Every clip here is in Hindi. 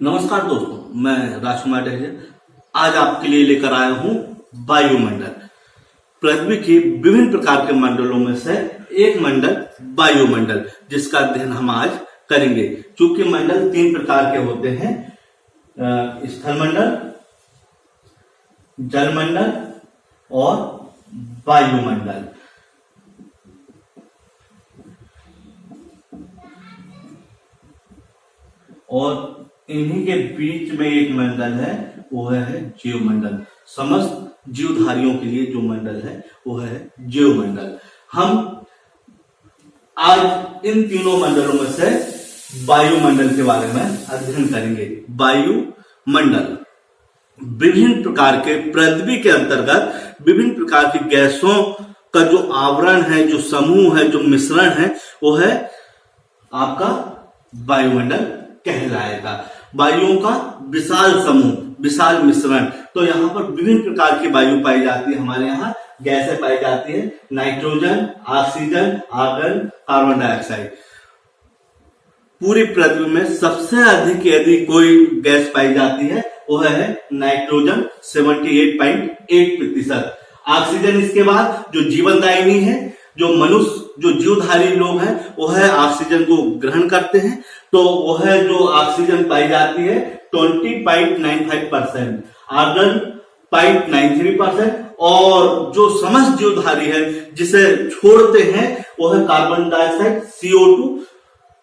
नमस्कार दोस्तों, मैं राजकुमार डहरिया आज आपके लिए लेकर आया हूं वायुमंडल। पृथ्वी के विभिन्न प्रकार के मंडलों में से एक मंडल वायुमंडल, जिसका अध्ययन हम आज करेंगे। चूंकि मंडल तीन प्रकार के होते हैं, स्थलमंडल, जलमंडल और वायुमंडल। और इन्हीं के बीच में एक मंडल है, वो है जीवमंडल। समस्त जीवधारियों के लिए जो मंडल है वो है जीवमंडल। हम आज इन तीनों मंडलों में से वायुमंडल के बारे में अध्ययन करेंगे। वायुमंडल विभिन्न प्रकार के, पृथ्वी के अंतर्गत विभिन्न प्रकार की गैसों का जो आवरण है, जो समूह है, जो मिश्रण है, वो है आपका वायुमंडल कहलाएगा। वायुओं का विशाल समूह, विशाल मिश्रण। तो यहाँ पर विभिन्न प्रकार की वायु पाई जाती है। हमारे यहाँ गैसें पाई जाती है, nitrogen, oxygen, argon, carbon dioxide. पूरी पृथ्वी में सबसे अधिक यदि कोई गैस पाई जाती है वो है नाइट्रोजन, 78.8%। ऑक्सीजन इसके बाद जो जीवनदायिनी है, जो मनुष्य, जो जीवधारी लोग हैं, वो है ऑक्सीजन को ग्रहण करते हैं, तो वो है जो ऑक्सीजन पाई जाती है 20.95%, आर्गन 0.93%, और जो समस्त जीवधारी है जिसे छोड़ते हैं वो है कार्बन डाइऑक्साइड, CO2।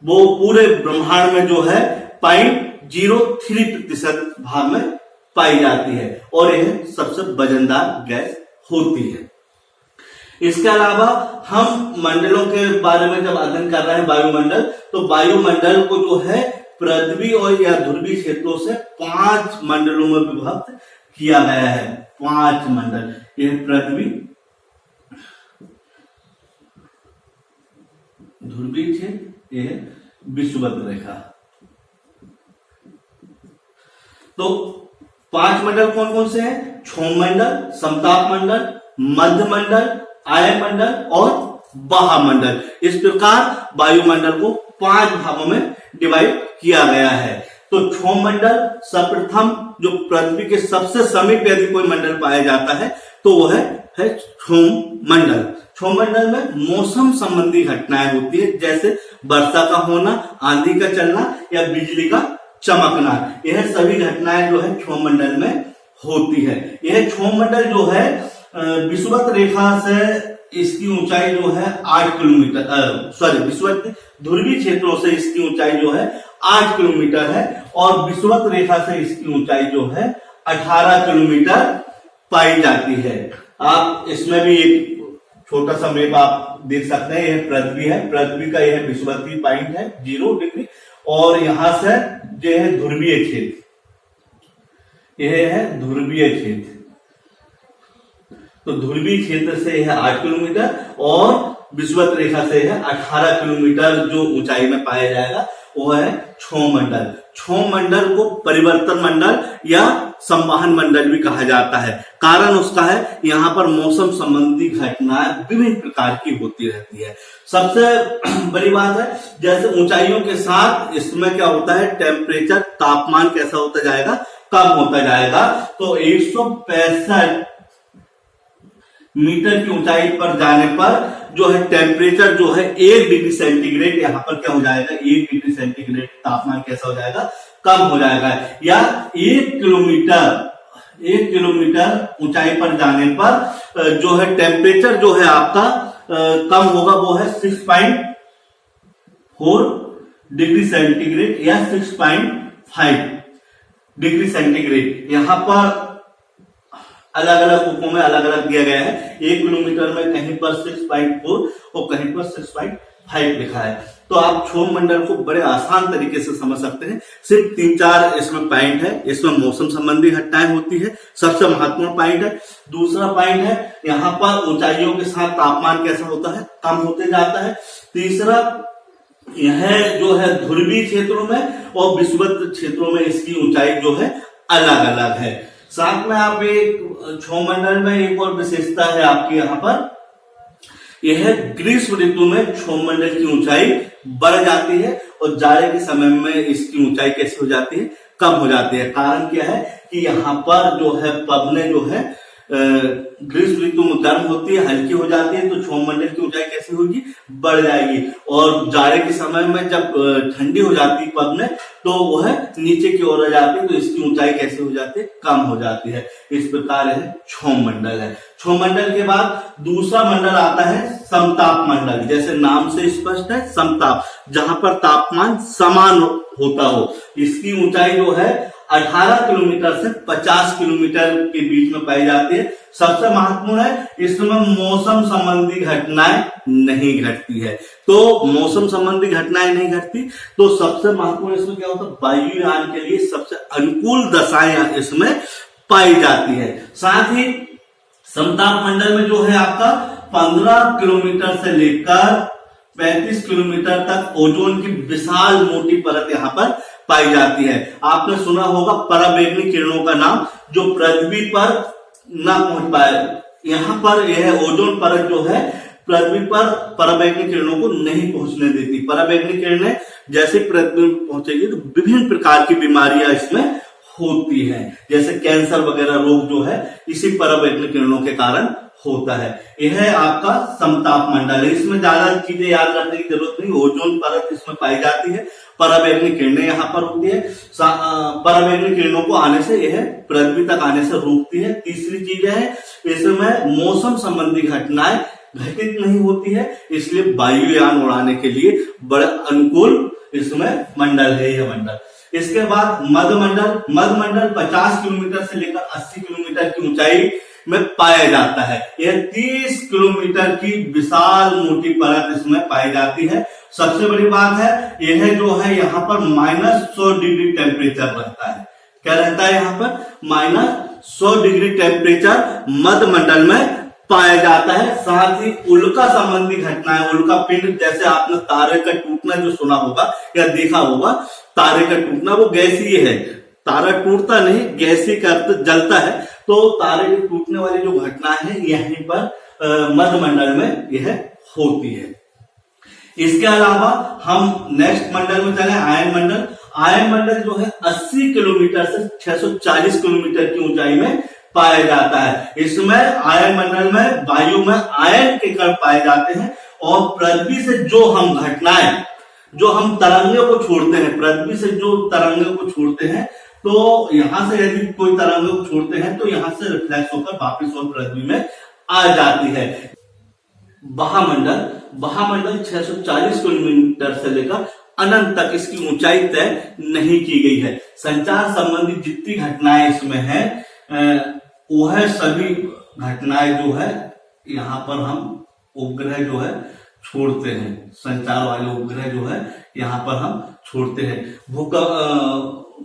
वो पूरे ब्रह्मांड में जो है 0.03% भाग में पाई जाती है, और यह सबसे वजनदार गैस होती है। इसके अलावा हम मंडलों के बारे में जब अध्ययन कर रहे हैं वायुमंडल, तो वायुमंडल को जो है पृथ्वी और या ध्रुवीय क्षेत्रों से 5 मंडलों में विभक्त किया गया है। 5 मंडल, यह पृथ्वी, ध्रुवीय क्षेत्र, यह विषुवत रेखा। तो 5 मंडल कौन कौन से हैं? क्षौम मंडल, समताप मंडल, मध्य मंडल, आयनमंडल और बाह्यमंडल। इस प्रकार वायुमंडल को 5 भागों में डिवाइड किया गया है। तो क्षौम मंडल सर्वप्रथम, जो पृथ्वी के सबसे समीप यदि कोई मंडल पाया जाता है तो वह है क्षौम मंडल। क्षौम मंडल में मौसम संबंधी घटनाएं होती है, जैसे वर्षा का होना, आंधी का चलना या बिजली का चमकना। यह सभी घटनाएं जो है क्षौम मंडल में होती है। यह क्षौम मंडल जो है विषुवत रेखा से इसकी ऊंचाई जो है 8 किलोमीटर, विषुवत ध्रुवीय क्षेत्रों से इसकी ऊंचाई जो है 8 किलोमीटर है, और विषुवत रेखा से इसकी ऊंचाई जो है 18 किलोमीटर पाई जाती है। आप इसमें भी एक छोटा सा मैप आप देख सकते हैं। यह पृथ्वी है, पृथ्वी का यह विषुवतीय पॉइंट है 0 डिग्री, और यहां से जो है ध्रुवीय क्षेत्र, यह है ध्रुवीय क्षेत्र। तो ध्रुवीय क्षेत्र से यह 8 किलोमीटर और विषुवत रेखा से यह 18 किलोमीटर जो ऊंचाई में पाया जाएगा वो है क्षौम मंडल। क्षौम मंडल को परिवर्तन मंडल या संवहन मंडल भी कहा जाता है। कारण उसका है यहाँ पर मौसम संबंधी घटनाएं विभिन्न प्रकार की होती रहती है। सबसे बड़ी बात है, जैसे ऊंचाइयों के साथ इसमें क्या होता है, टेम्परेचर, तापमान कैसा होता जाएगा, कम होता जाएगा। तो 165 मीटर की ऊंचाई पर जाने पर जो है टेम्परेचर जो है 1 डिग्री सेंटीग्रेड, यहाँ पर क्या हो जाएगा, 1 डिग्री सेंटीग्रेड तापमान कैसा हो जाएगा, कम हो जाएगा। या 1 किलोमीटर ऊंचाई पर जाने पर जो है टेम्परेचर जो है आपका कम होगा, वो है 6.4 डिग्री सेंटीग्रेड या 6.5 डिग्री सेंटीग्रेड। यहाँ पर अलग अलग रूपों में अलग अलग दिया गया है। 1 किलोमीटर में कहीं पर 6.4 और कहीं पर 6.5 लिखा है। तो आप क्षौम मंडल को बड़े आसान तरीके से समझ सकते हैं। सिर्फ 3-4 इसमें पॉइंट है। इसमें मौसम संबंधी घटनाएं होती है, सबसे महत्वपूर्ण पॉइंट है। दूसरा पॉइंट है, यहाँ पर ऊंचाइयों के साथ तापमान कैसा होता है, कम होते जाता है। तीसरा, यह जो है ध्रुवीय क्षेत्रों में और विषुवत क्षेत्रों में इसकी ऊंचाई जो है अलग अलग है। साथ में आप एक क्षौम मंडल में एक और विशेषता है आपकी यहाँ पर, यह ग्रीष्म ऋतु में क्षौम मंडल की ऊंचाई बढ़ जाती है और जाड़े के समय में इसकी ऊंचाई कैसे हो जाती है, कम हो जाती है। कारण क्या है कि यहाँ पर जो है पवने जो है ग्रीष्म ऋतु में गर्म होती है, हल्की हो जाती है, तो क्षोभमंडल की ऊंचाई कैसी होगी, बढ़ जाएगी। और जाड़े के समय में जब ठंडी हो जाती है पवने, तो वह नीचे की ओर आ जाती है, तो इसकी ऊंचाई कैसे हो जाती है, कम हो जाती है। इस प्रकार है क्षोभमंडल है। क्षोभमंडल के बाद दूसरा मंडल आता है समताप मंडल। जैसे नाम से स्पष्ट है, समताप, जहां पर तापमान समान होता हो। इसकी ऊंचाई जो है 18 किलोमीटर से 50 किलोमीटर के बीच में पाई जाती है। सबसे महत्वपूर्ण है, इसमें मौसम संबंधी घटनाएं नहीं घटती है। तो मौसम संबंधी घटनाएं नहीं घटती, तो सबसे महत्वपूर्ण इसमें क्या होता है, वायुयान के लिए सबसे अनुकूल दशाएं इसमें पाई जाती है। साथ ही समताप मंडल में जो है आपका 15 किलोमीटर से लेकर 35 किलोमीटर तक ओजोन की विशाल मोटी परत यहाँ पर पाई जाती है। आपने सुना होगा पराबैंगनी किरणों का नाम, जो पृथ्वी पर न पहुंच पाए। यहाँ पर यह ओजोन परत जो है पृथ्वी पर पराबैंगनी किरणों को नहीं पहुंचने देती। पराबैंगनी किरणें जैसे पृथ्वी में पहुंचेगी तो विभिन्न प्रकार की बीमारियां इसमें होती हैं, जैसे कैंसर वगैरह रोग जो है इसी पराबैंगनी किरणों के कारण होता है। यह आपका समताप मंडल है। इसमें ज्यादा चीजें याद रखने की जरूरत नहीं। ओजोन परत इसमें पाई जाती है, पराबैंगनी किरणें यहाँ पर होती है। पराबैंगनी किरणों को आने से यह पृथ्वी तक आने से रोकती है। तीसरी चीज है, इसमें मौसम संबंधी घटनाएं घटित नहीं होती है, इसलिए वायुयान उड़ाने के लिए बड़ा अनुकूल इसमें मंडल है यह मंडल। इसके बाद मध्यमंडल। मध्यमंडल 50 किलोमीटर से लेकर 80 किलोमीटर की ऊंचाई में पाया जाता है। यह 30 किलोमीटर की विशाल मोटी परत इसमें पाई जाती है। सबसे बड़ी बात है, यह जो है यहाँ पर -100 डिग्री टेम्परेचर रहता है। क्या रहता है यहाँ पर, -100 डिग्री टेम्परेचर मध्यमंडल में पाया जाता है। साथ ही उल्का संबंधी घटनाएं, उल्का पिंड, जैसे आपने तारे का टूटना जो सुना होगा या देखा होगा, तारे का टूटना वो गैसीय है। तारा टूटता नहीं, गैसीय का अर्थ जलता है। तो तारे के टूटने वाली जो घटना है यहीं पर मध्यमंडल में यह होती है। इसके अलावा हम नेक्स्ट मंडल में चले, आयन मंडल। आयन मंडल जो है 80 किलोमीटर से 640 किलोमीटर की ऊंचाई में पाया जाता है। इसमें आयन मंडल में वायु में आयन के कण पाए जाते हैं, और पृथ्वी से जो हम घटनाएं, जो हम तरंगों को छोड़ते हैं, पृथ्वी से जो तरंगों को छोड़ते हैं, तो यहां से यदि कोई तरंगों को छोड़ते हैं तो यहां से रिफ्लेक्स होकर वापिस और पृथ्वी में आ जाती है। महामंडल 640 किलोमीटर से लेकर अनंत तक इसकी ऊंचाई तय नहीं की गई है। संचार संबंधी जितनी घटनाएं इसमें है, वह सभी घटनाएं जो है यहाँ पर हम उपग्रह जो है छोड़ते हैं। संचार वाले उपग्रह जो है यहाँ पर हम छोड़ते हैं।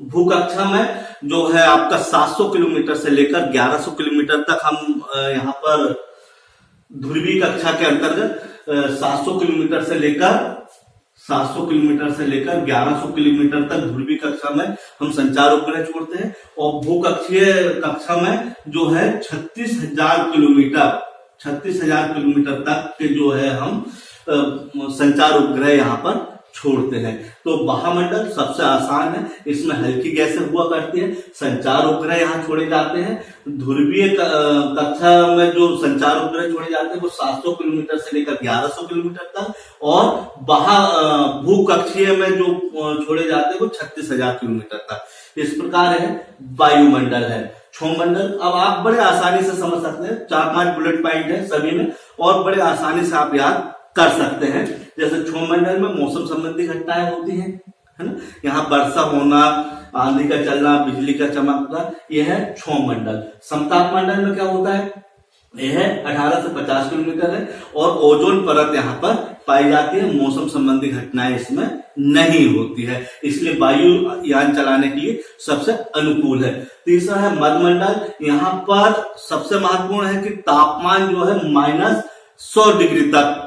भूकक्षा में जो है आपका 700 किलोमीटर से लेकर 1100 किलोमीटर तक हम यहाँ पर ध्रुवीय कक्षा के अंतर्गत 700 किलोमीटर से लेकर 1100 किलोमीटर तक ध्रुवीय कक्षा में हम संचार उपग्रह छोड़ते हैं। और भूकक्षीय कक्षा में जो है 36,000 किलोमीटर तक के जो है हम संचार उपग्रह यहाँ पर छोड़ते हैं। तो महामंडल सबसे आसान है, इसमें हल्की गैसें हुआ करती है। संचार उपग्रह यहाँ छोड़े जाते हैं। ध्रुवीय कक्षा में जो संचार उपग्रह छोड़े जाते हैं वो 700 किलोमीटर से लेकर 1100 किलोमीटर तक, और भूकक्षीय में जो छोड़े जाते हैं वो 36,000 किलोमीटर तक। इस प्रकार है वायुमंडल है। क्षोभमंडल अब आप बड़े आसानी से समझ सकते हैं, 4-5 बुलेट पॉइंट है सभी में, और बड़े आसानी से आप याद कर सकते हैं। जैसे क्षोभमंडल में मौसम संबंधी घटनाएं होती हैं, है ना, यहाँ वर्षा होना, आंधी का चलना, बिजली का चमकना, यह है क्षोभमंडल। समताप मंडल में क्या होता है, यह 18 से 50 किलोमीटर है, और ओजोन परत यहाँ पर पाई जाती है। मौसम संबंधी घटनाएं इसमें नहीं होती है, इसलिए वायुयान चलाने के लिए सबसे अनुकूल है। तीसरा है मध्यमंडल। यहाँ पर सबसे महत्वपूर्ण है कि तापमान जो है -100 डिग्री तक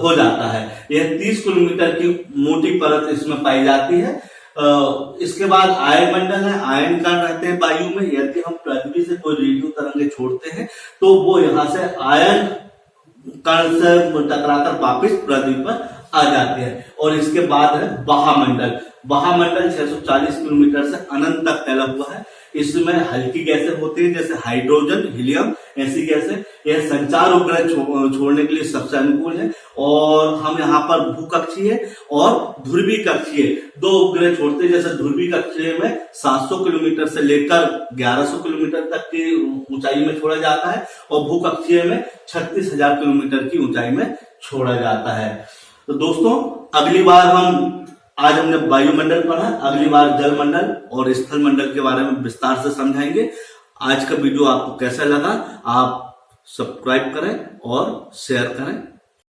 हो जाता है। यह 30 किलोमीटर की मोटी परत इसमें पाई जाती है। इसके बाद आयन मंडल है। आयन कण रहते हैं वायु में। यदि हम पृथ्वी से कोई रेडियो तरंगे छोड़ते हैं तो वो यहाँ से आयन कण से टकराकर वापिस पृथ्वी पर आ जाती है। और इसके बाद है बहामंडल। बहामंडल 640 किलोमीटर से अनंत तक फैला हुआ है। इसमें हल्की गैसें होती है जैसे हाइड्रोजन, हीलियम, ऐसी गैसें। यह संचार उपग्रह छोड़ने के लिए सबसे अनुकूल है। और हम यहाँ पर भूकक्षीय और ध्रुवीय कक्षीय दो उपग्रह छोड़ते हैं। जैसे ध्रुवीय कक्षीय में 700 किलोमीटर से लेकर 1100 किलोमीटर तक की ऊंचाई में छोड़ा जाता है और भूकक्षीय में 36,000 किलोमीटर की ऊंचाई में छोड़ा जाता है। तो दोस्तों, अगली बार आज हमने वायुमंडल पढ़ा, अगली बार जलमंडल और स्थल मंडल के बारे में विस्तार से समझाएंगे। आज का वीडियो आपको कैसा लगा, आप सब्सक्राइब करें और शेयर करें।